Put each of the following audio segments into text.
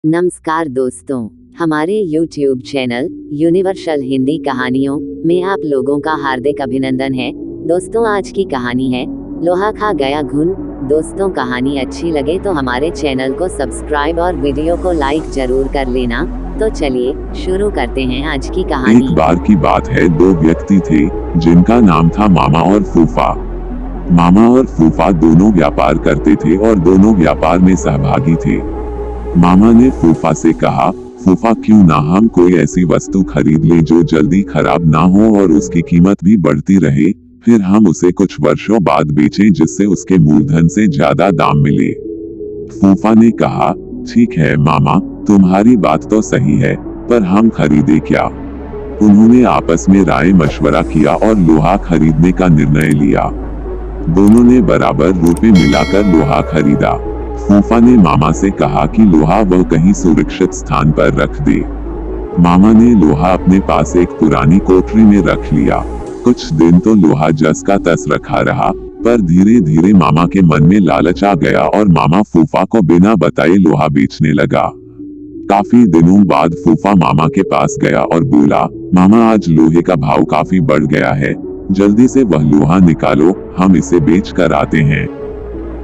नमस्कार दोस्तों, हमारे YouTube चैनल यूनिवर्सल हिंदी कहानियों में आप लोगों का हार्दिक अभिनंदन है। दोस्तों, आज की कहानी है लोहा खा गया घुन। दोस्तों, कहानी अच्छी लगे तो हमारे चैनल को सब्सक्राइब और वीडियो को लाइक जरूर कर लेना। तो चलिए शुरू करते हैं आज की कहानी। एक बार की बात है, दो व्यक्ति थे जिनका नाम था मामा और फूफा। मामा और फूफा दोनों व्यापार करते थे और दोनों व्यापार में सहभागी थे। मामा ने फूफा से कहा, फूफा क्यों ना हम कोई ऐसी वस्तु खरीद लें जो जल्दी खराब ना हो और उसकी कीमत भी बढ़ती रहे, फिर हम उसे कुछ वर्षों बाद बेचें जिससे उसके मूलधन से ज्यादा दाम मिले। फूफा ने कहा, ठीक है मामा, तुम्हारी बात तो सही है, पर हम खरीदे क्या? उन्होंने आपस में राय मशवरा किया और लोहा खरीदने का निर्णय लिया। दोनों ने बराबर रुपए मिलाकर लोहा खरीदा। फूफा ने मामा से कहा कि लोहा वह कहीं सुरक्षित स्थान पर रख दे। मामा ने लोहा अपने पास एक पुरानी कोठरी में रख लिया। कुछ दिन तो लोहा जस का तस रखा रहा, पर धीरे धीरे मामा के मन में लालच आ गया और मामा फूफा को बिना बताए लोहा बेचने लगा। काफी दिनों बाद फूफा मामा के पास गया और बोला, मामा आज लोहे का भाव काफी बढ़ गया है, जल्दी से वह लोहा निकालो, हम इसे बेच कर आते हैं।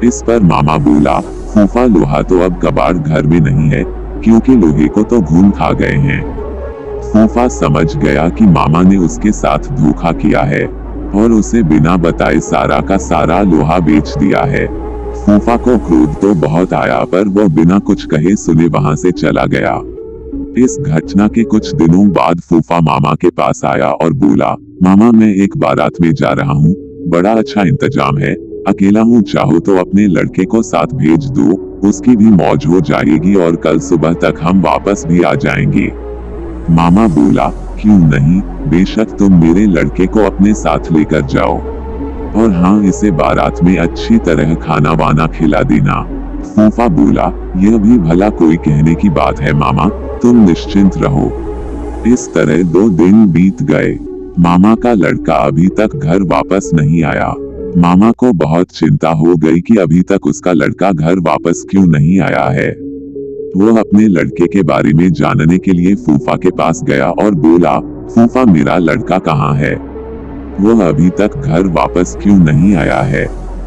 इस पर मामा बोला, फूफा लोहा तो अब कबाड़ घर में नहीं है, क्योंकि लोहे को तो घुन खा गए हैं। फूफा समझ गया कि मामा ने उसके साथ धोखा किया है और उसे बिना बताए सारा का सारा लोहा बेच दिया है। फूफा को क्रोध तो बहुत आया, पर वो बिना कुछ कहे सुने वहां से चला गया। इस घटना के कुछ दिनों बाद फूफा मामा के पास आया और बोला, मामा मैं एक बारात में जा रहा हूँ, बड़ा अच्छा इंतजाम है, अकेला हूँ, चाहो तो अपने लड़के को साथ भेज दो, उसकी भी मौज हो जाएगी और कल सुबह तक हम वापस भी आ जाएंगे। मामा बोला, क्यों नहीं, बेशक तुम मेरे लड़के को अपने साथ लेकर जाओ, और हाँ, इसे बारात में अच्छी तरह खाना वाना खिला देना। फूफा बोला, यह भी भला कोई कहने की बात है मामा, तुम निश्चिंत रहो। इस तरह 2 दिन बीत गए। मामा का लड़का अभी तक घर वापस नहीं आया। मामा को बहुत चिंता हो गई कि अभी तक उसका लड़का घर वापस क्यों नहीं आया है। वो अपने लड़के के बारे में जानने के लिए फूफा के पास गया और बोला, फूफा मेरा लड़का कहाँ है? वो अभी तक घर वापस क्यों नहीं आया है?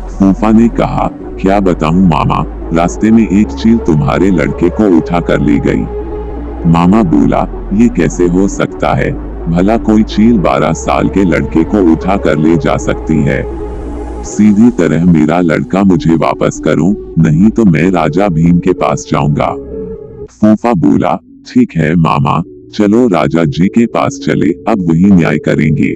फूफा ने कहा, क्या बताऊं मामा, रास्ते में एक चील तुम्हारे लड़के को उठा कर ले गई। मामा बोला, ये कैसे हो सकता है, भला कोई चील 12 साल के लड़के को उठा कर ले जा सकती है? सीधी तरह मेरा लड़का मुझे वापस करो, नहीं तो मैं राजा भीम के पास जाऊंगा। फूफा बोला, ठीक है मामा, चलो राजा जी के पास चले, अब वही न्याय करेंगे।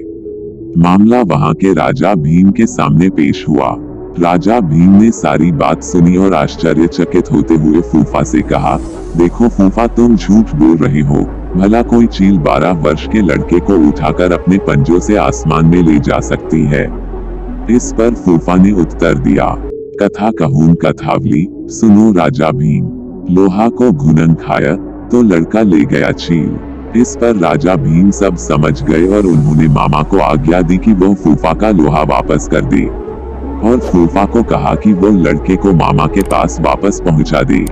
मामला वहां के राजा भीम के सामने पेश हुआ। राजा भीम ने सारी बात सुनी और आश्चर्यचकित होते हुए फूफा से कहा, देखो फूफा, तुम झूठ बोल रहे हो, भला कोई चील 12 वर्ष के लड़के को उठाकर अपने पंजों से आसमान में ले जा सकती है? इस पर फूफा ने उत्तर दिया, कथा कहूं कथावली, सुनो राजा भीम, लोहा को घुनन खाया तो लड़का ले गया चील। इस पर राजा भीम सब समझ गए और उन्होंने मामा को आज्ञा दी कि वो फूफा का लोहा वापस कर दे, और फूफा को कहा कि वो लड़के को मामा के पास वापस पहुंचा दे।